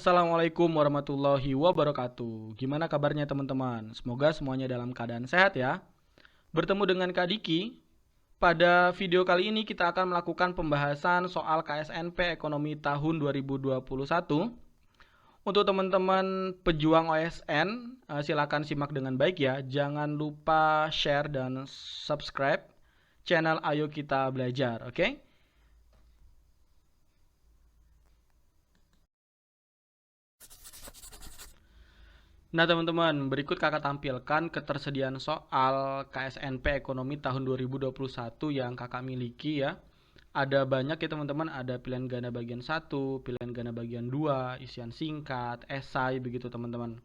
Assalamualaikum warahmatullahi wabarakatuh. Gimana kabarnya teman-teman? Semoga semuanya dalam keadaan sehat ya. Bertemu dengan Kak Diki. Pada video kali ini kita akan melakukan pembahasan soal KSNP Ekonomi tahun 2021. Untuk teman-teman pejuang OSN, silakan simak dengan baik ya. Jangan lupa share dan subscribe channel Ayo Kita Belajar, oke? Nah teman-teman, berikut kakak tampilkan ketersediaan soal KSNP Ekonomi tahun 2021 yang kakak miliki ya. Ada banyak ya teman-teman, ada pilihan ganda bagian 1, pilihan ganda bagian 2, isian singkat, esai begitu teman-teman.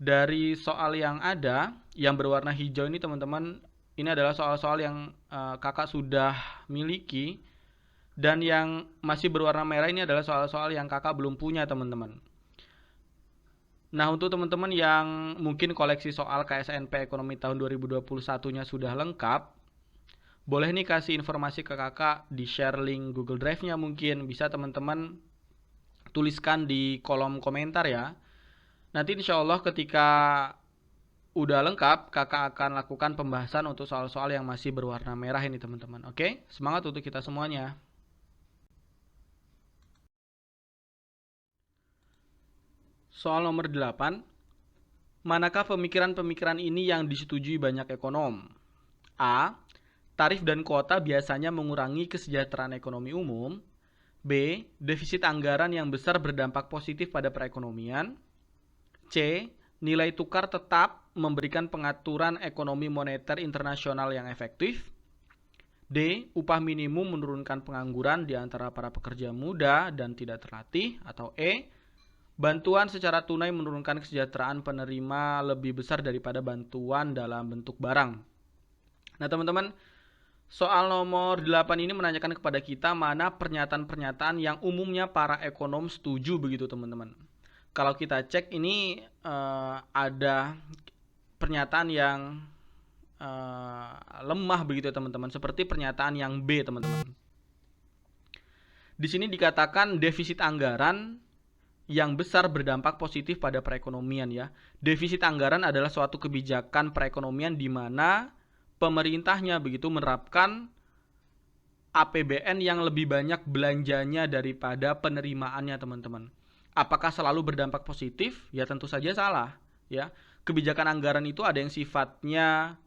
Dari soal yang ada, yang berwarna hijau ini teman-teman, ini adalah soal-soal yang kakak sudah miliki. Dan yang masih berwarna merah ini adalah soal-soal yang kakak belum punya teman-teman. Nah, untuk teman-teman yang mungkin koleksi soal KSNP Ekonomi tahun 2021-nya sudah lengkap, boleh nih kasih informasi ke kakak di share link Google Drive-nya mungkin. Bisa teman-teman tuliskan di kolom komentar ya. Nanti insya Allah ketika udah lengkap, kakak akan lakukan pembahasan untuk soal-soal yang masih berwarna merah ini teman-teman. Oke, semangat untuk kita semuanya. Soal nomor 8. Manakah pemikiran-pemikiran ini yang disetujui banyak ekonom? A. Tarif dan kuota biasanya mengurangi kesejahteraan ekonomi umum. B. Defisit anggaran yang besar berdampak positif pada perekonomian. C. Nilai tukar tetap memberikan pengaturan ekonomi moneter internasional yang efektif. D. Upah minimum menurunkan pengangguran di antara para pekerja muda dan tidak terlatih. Atau E. Bantuan secara tunai menurunkan kesejahteraan penerima lebih besar daripada bantuan dalam bentuk barang. Nah teman-teman, soal nomor 8 ini menanyakan kepada kita mana pernyataan-pernyataan yang umumnya para ekonom setuju begitu teman-teman. Kalau kita cek ini ada pernyataan yang lemah begitu teman-teman, seperti pernyataan yang B teman-teman. Di sini dikatakan defisit anggaran yang besar berdampak positif pada perekonomian ya. Defisit anggaran adalah suatu kebijakan perekonomian di mana pemerintahnya begitu menerapkan APBN yang lebih banyak belanjanya daripada penerimaannya teman-teman. Apakah selalu berdampak positif? Ya tentu saja salah ya. Kebijakan anggaran itu ada yang sifatnya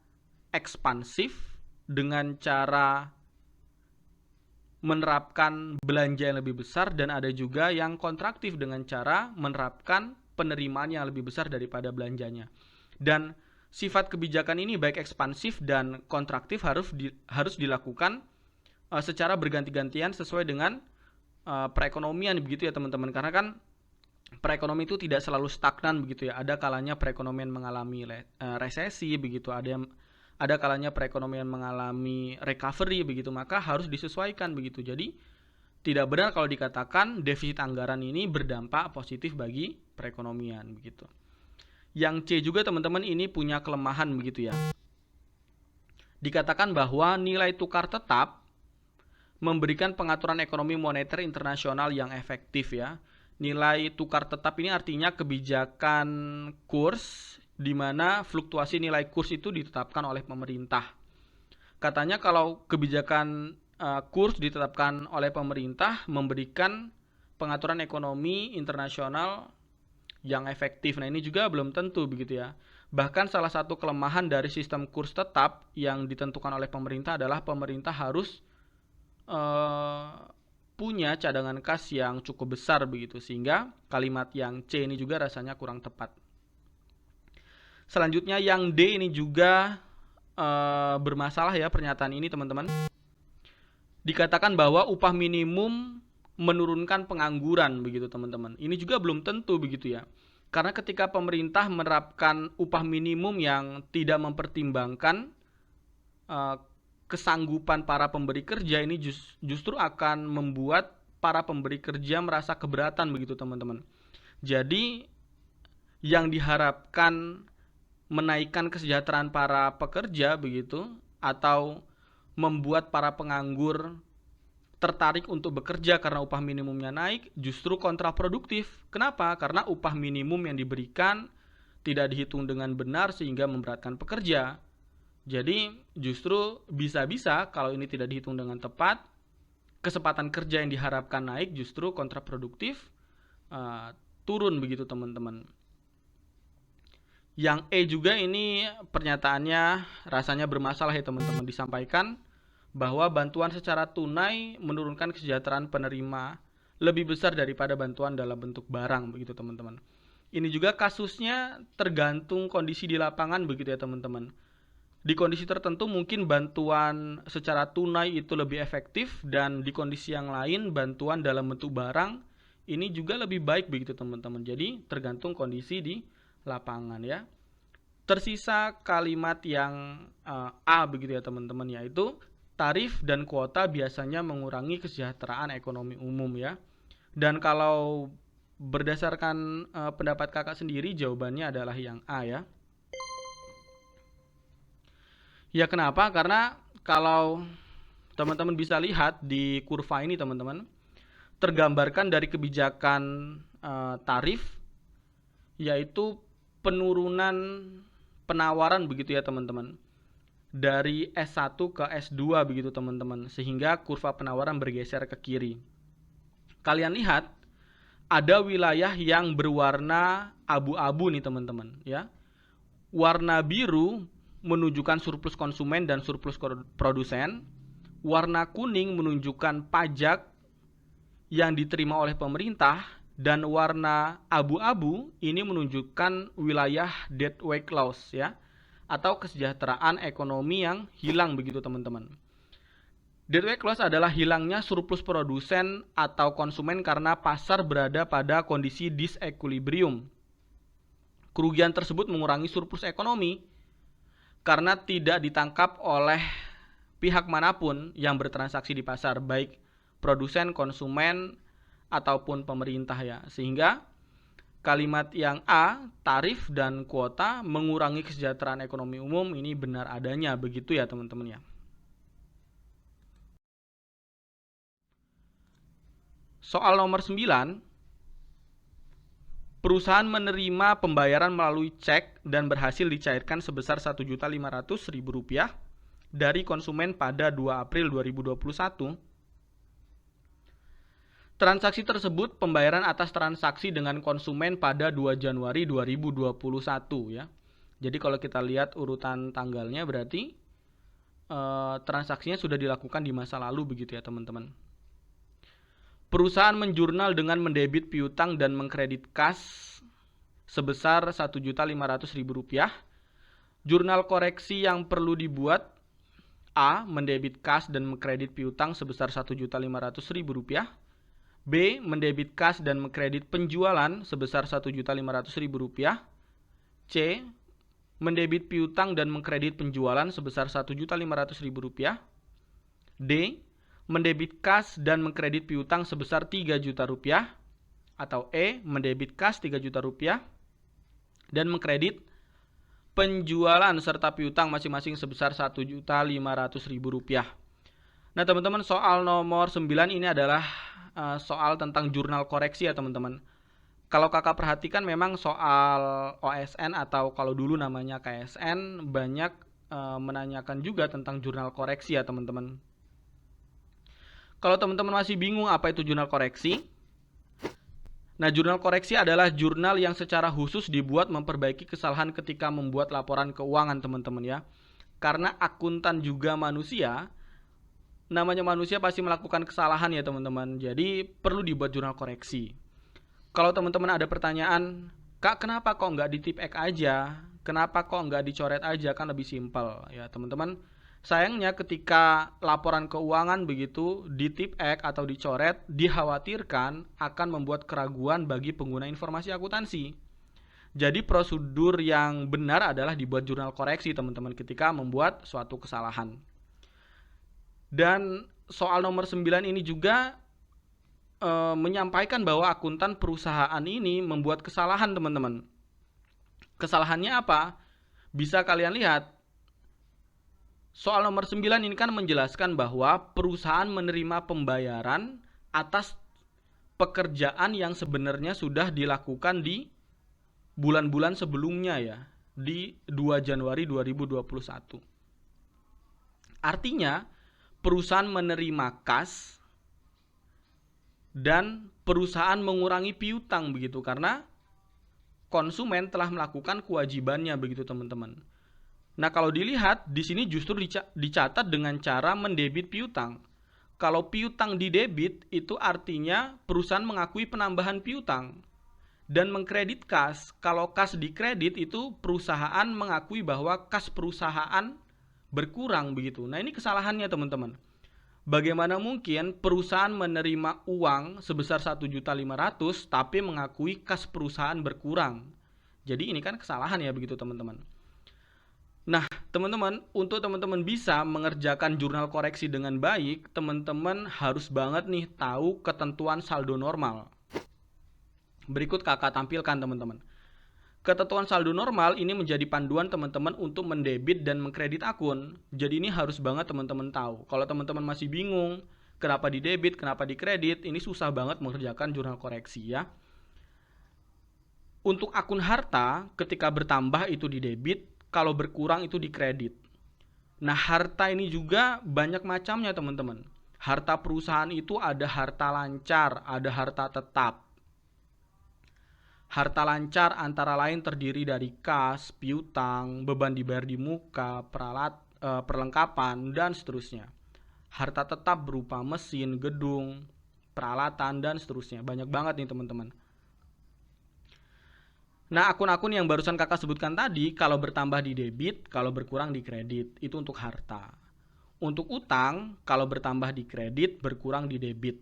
ekspansif dengan cara menerapkan belanja yang lebih besar, dan ada juga yang kontraktif dengan cara menerapkan penerimaan yang lebih besar daripada belanjanya. Dan sifat kebijakan ini baik ekspansif dan kontraktif harus dilakukan secara berganti-gantian sesuai dengan perekonomian begitu ya teman-teman. Karena kan perekonomian itu tidak selalu stagnan begitu ya. Ada kalanya perekonomian mengalami resesi begitu, ada kalanya perekonomian mengalami recovery begitu, maka harus disesuaikan begitu. Jadi tidak benar kalau dikatakan defisit anggaran ini berdampak positif bagi perekonomian begitu. Yang C juga teman-teman ini punya kelemahan begitu ya. Dikatakan bahwa nilai tukar tetap memberikan pengaturan ekonomi moneter internasional yang efektif ya. Nilai tukar tetap ini artinya kebijakan kurs di mana fluktuasi nilai kurs itu ditetapkan oleh pemerintah. Katanya kalau kebijakan kurs ditetapkan oleh pemerintah memberikan pengaturan ekonomi internasional yang efektif. Nah ini juga belum tentu begitu ya. Bahkan salah satu kelemahan dari sistem kurs tetap yang ditentukan oleh pemerintah adalah pemerintah harus punya cadangan kas yang cukup besar begitu, sehingga kalimat yang C ini juga rasanya kurang tepat. Selanjutnya yang D ini juga bermasalah ya pernyataan ini teman-teman. Dikatakan bahwa upah minimum menurunkan pengangguran begitu teman-teman. Ini juga belum tentu begitu ya. Karena ketika pemerintah menerapkan upah minimum yang tidak mempertimbangkan kesanggupan para pemberi kerja, ini justru akan membuat para pemberi kerja merasa keberatan begitu teman-teman. Jadi yang diharapkan menaikkan kesejahteraan para pekerja begitu, atau membuat para penganggur tertarik untuk bekerja karena upah minimumnya naik, justru kontraproduktif. Kenapa? Karena upah minimum yang diberikan tidak dihitung dengan benar sehingga memberatkan pekerja. Jadi justru bisa-bisa kalau ini tidak dihitung dengan tepat, kesempatan kerja yang diharapkan naik justru kontraproduktif, turun begitu teman-teman. Yang E juga ini pernyataannya rasanya bermasalah ya teman-teman, disampaikan bahwa bantuan secara tunai menurunkan kesejahteraan penerima lebih besar daripada bantuan dalam bentuk barang begitu teman-teman. Ini juga kasusnya tergantung kondisi di lapangan begitu ya teman-teman. Di kondisi tertentu mungkin bantuan secara tunai itu lebih efektif, dan di kondisi yang lain bantuan dalam bentuk barang ini juga lebih baik begitu teman-teman. Jadi tergantung kondisi di lapangan ya. Tersisa kalimat yang A begitu ya teman-teman, yaitu tarif dan kuota biasanya mengurangi kesejahteraan ekonomi umum ya. Dan kalau berdasarkan pendapat kakak sendiri, jawabannya adalah yang A ya. Ya kenapa? Karena kalau teman-teman bisa lihat di kurva ini teman-teman, tergambarkan dari kebijakan tarif, yaitu penurunan penawaran begitu ya teman-teman, dari S1 ke S2 begitu teman-teman, sehingga kurva penawaran bergeser ke kiri. Kalian lihat ada wilayah yang berwarna abu-abu nih teman-teman ya. Warna biru menunjukkan surplus konsumen dan surplus produsen. Warna kuning menunjukkan pajak yang diterima oleh pemerintah, dan warna abu-abu ini menunjukkan wilayah dead weight loss ya, atau kesejahteraan ekonomi yang hilang begitu teman-teman. Dead weight loss adalah hilangnya surplus produsen atau konsumen karena pasar berada pada kondisi disequilibrium. Kerugian tersebut mengurangi surplus ekonomi karena tidak ditangkap oleh pihak manapun yang bertransaksi di pasar, baik produsen, konsumen, ataupun pemerintah ya. Sehingga kalimat yang A, tarif dan kuota mengurangi kesejahteraan ekonomi umum, ini benar adanya begitu ya teman-teman ya. Soal nomor 9, perusahaan menerima pembayaran melalui cek dan berhasil dicairkan sebesar Rp1.500.000 dari konsumen pada 2 April 2021. Transaksi tersebut pembayaran atas transaksi dengan konsumen pada 2 Januari 2021 ya. Jadi kalau kita lihat urutan tanggalnya berarti transaksinya sudah dilakukan di masa lalu begitu ya teman-teman. Perusahaan menjurnal dengan mendebit piutang dan mengkredit kas sebesar Rp1.500.000. Jurnal koreksi yang perlu dibuat: A. Mendebit kas dan mengkredit piutang sebesar Rp1.500.000. B. Mendebit kas dan mengkredit penjualan sebesar Rp1.500.000. C. Mendebit piutang dan mengkredit penjualan sebesar Rp1.500.000. D. Mendebit kas dan mengkredit piutang sebesar Rp3 juta. Atau E. Mendebit kas Rp3 juta dan mengkredit penjualan serta piutang masing-masing sebesar Rp1.500.000. Nah teman-teman, soal nomor 9 ini adalah soal tentang jurnal koreksi ya teman-teman. Kalau kakak perhatikan memang soal OSN atau kalau dulu namanya KSN banyak menanyakan juga tentang jurnal koreksi ya teman-teman. Kalau teman-teman masih bingung apa itu jurnal koreksi, nah jurnal koreksi adalah jurnal yang secara khusus dibuat memperbaiki kesalahan ketika membuat laporan keuangan teman-teman ya. Karena akuntan juga manusia, namanya manusia pasti melakukan kesalahan ya teman-teman. Jadi perlu dibuat jurnal koreksi. Kalau teman-teman ada pertanyaan, Kak kenapa kok nggak di tip X aja? Kenapa kok nggak dicoret aja? Kan lebih simpel ya teman-teman. Sayangnya ketika laporan keuangan begitu di tip X atau dicoret, dikhawatirkan akan membuat keraguan bagi pengguna informasi akuntansi. Jadi prosedur yang benar adalah dibuat jurnal koreksi teman-teman ketika membuat suatu kesalahan. Dan soal nomor 9 ini juga menyampaikan bahwa akuntan perusahaan ini membuat kesalahan teman-teman. Kesalahannya apa? Bisa kalian lihat. Soal nomor 9 ini kan menjelaskan bahwa perusahaan menerima pembayaran atas pekerjaan yang sebenarnya sudah dilakukan di bulan-bulan sebelumnya ya, di 2 Januari 2021. Artinya, perusahaan menerima kas dan perusahaan mengurangi piutang begitu karena konsumen telah melakukan kewajibannya begitu teman-teman. Nah, kalau dilihat di sini justru dicatat dengan cara mendebit piutang. Kalau piutang didebit itu artinya perusahaan mengakui penambahan piutang. Dan mengkredit kas, kalau kas dikredit itu perusahaan mengakui bahwa kas perusahaan berkurang begitu. Nah, ini kesalahannya teman-teman. Bagaimana mungkin perusahaan menerima uang sebesar 1.500.000 tapi mengakui kas perusahaan berkurang? Jadi ini kan kesalahan ya begitu teman-teman. Nah, teman-teman, untuk teman-teman bisa mengerjakan jurnal koreksi dengan baik, teman-teman harus banget nih tahu ketentuan saldo normal. Berikut kakak tampilkan teman-teman. Ketentuan saldo normal ini menjadi panduan teman-teman untuk mendebit dan mengkredit akun. Jadi ini harus banget teman-teman tahu. Kalau teman-teman masih bingung, kenapa didebit, kenapa dikredit, ini susah banget mengerjakan jurnal koreksi ya. Untuk akun harta, ketika bertambah itu didebit, kalau berkurang itu dikredit. Nah, harta ini juga banyak macamnya teman-teman. Harta perusahaan itu ada harta lancar, ada harta tetap. Harta lancar antara lain terdiri dari kas, piutang, beban dibayar di muka, perlengkapan, dan seterusnya. Harta tetap berupa mesin, gedung, peralatan, dan seterusnya. Banyak banget nih teman-teman. Nah, akun-akun yang barusan kakak sebutkan tadi, kalau bertambah di debit, kalau berkurang di kredit, itu untuk harta. Untuk utang, kalau bertambah di kredit, berkurang di debit.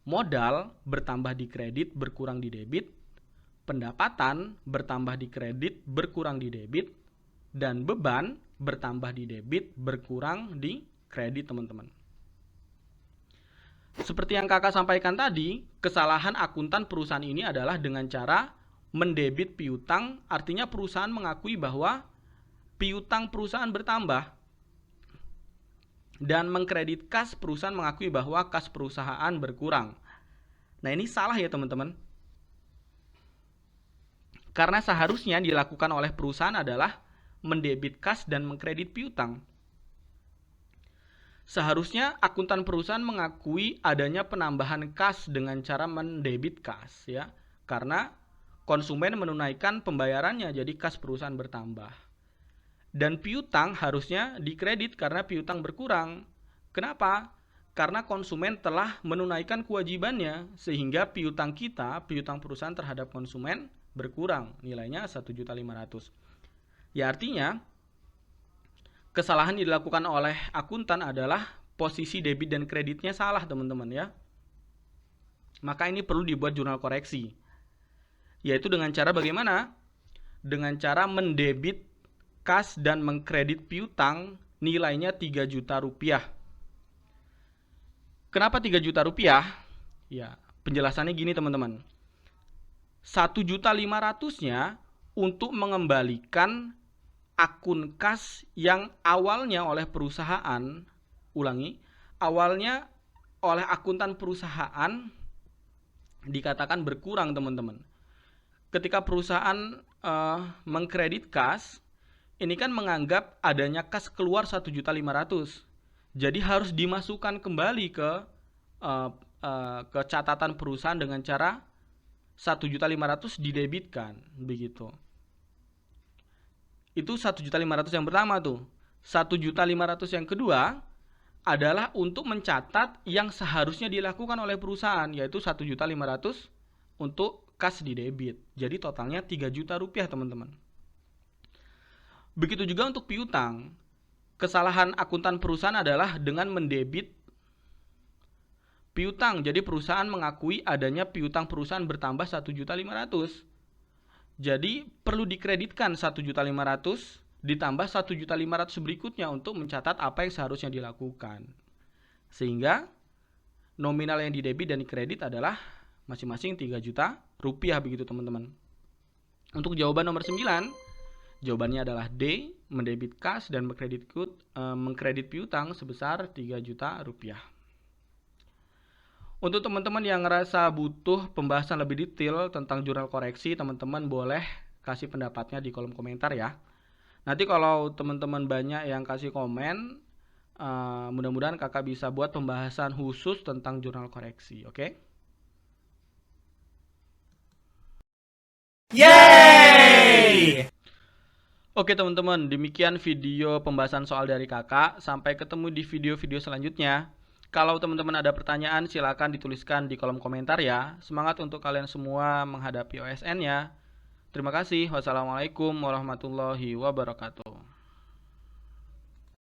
Modal, bertambah di kredit, berkurang di debit. Pendapatan, bertambah di kredit, berkurang di debit. Dan beban, bertambah di debit, berkurang di kredit teman-teman. Seperti yang kakak sampaikan tadi, kesalahan akuntan perusahaan ini adalah dengan cara mendebit piutang, artinya perusahaan mengakui bahwa piutang perusahaan bertambah. Dan mengkredit kas, perusahaan mengakui bahwa kas perusahaan berkurang. Nah, ini salah ya teman-teman. Karena seharusnya dilakukan oleh perusahaan adalah mendebit kas dan mengkredit piutang. Seharusnya akuntan perusahaan mengakui adanya penambahan kas dengan cara mendebit kas ya. Karena konsumen menunaikan pembayarannya, jadi kas perusahaan bertambah. Dan piutang harusnya dikredit karena piutang berkurang. Kenapa? Karena konsumen telah menunaikan kewajibannya, sehingga piutang perusahaan terhadap konsumen berkurang, nilainya 1.500.000. Ya artinya, kesalahan yang dilakukan oleh akuntan adalah posisi debit dan kreditnya salah teman-teman ya. Maka ini perlu dibuat jurnal koreksi. Yaitu dengan cara bagaimana? Dengan cara mendebit kas dan mengkredit piutang nilainya 3 juta rupiah. Kenapa 3 juta rupiah? Ya, penjelasannya gini teman-teman. 1.500.000-nya untuk mengembalikan akun kas yang awalnya oleh perusahaan, awalnya oleh akuntan perusahaan dikatakan berkurang teman-teman. Ketika perusahaan mengkredit kas, ini kan menganggap adanya kas keluar 1.500.000. Jadi harus dimasukkan kembali ke catatan perusahaan dengan cara 1.500.000 didebitkan begitu. Itu 1.500.000 yang pertama tuh. 1.500.000 yang kedua adalah untuk mencatat yang seharusnya dilakukan oleh perusahaan, yaitu 1.500.000 untuk kas di debit. Jadi totalnya 3 juta rupiah teman-teman. Begitu juga untuk piutang. Kesalahan akuntan perusahaan adalah dengan mendebit piutang. Jadi perusahaan mengakui adanya piutang perusahaan bertambah 1.500.000. Jadi perlu dikreditkan 1.500.000 ditambah 1.500.000 berikutnya untuk mencatat apa yang seharusnya dilakukan. Sehingga nominal yang didebit dan dikredit adalah masing-masing 3 juta rupiah begitu teman-teman. Untuk jawaban nomor 9, Jawabannya adalah D, mendebit kas dan mengkredit piutang sebesar 3 juta rupiah. Untuk teman-teman yang ngerasa butuh pembahasan lebih detail tentang jurnal koreksi, teman-teman boleh kasih pendapatnya di kolom komentar ya. Nanti kalau teman-teman banyak yang kasih komen, mudah-mudahan kakak bisa buat pembahasan khusus tentang jurnal koreksi, oke? Yeay! Oke teman-teman, demikian video pembahasan soal dari kakak. Sampai ketemu di video-video selanjutnya. Kalau teman-teman ada pertanyaan, silakan dituliskan di kolom komentar ya. Semangat untuk kalian semua menghadapi OSN ya. Terima kasih. Wassalamualaikum warahmatullahi wabarakatuh.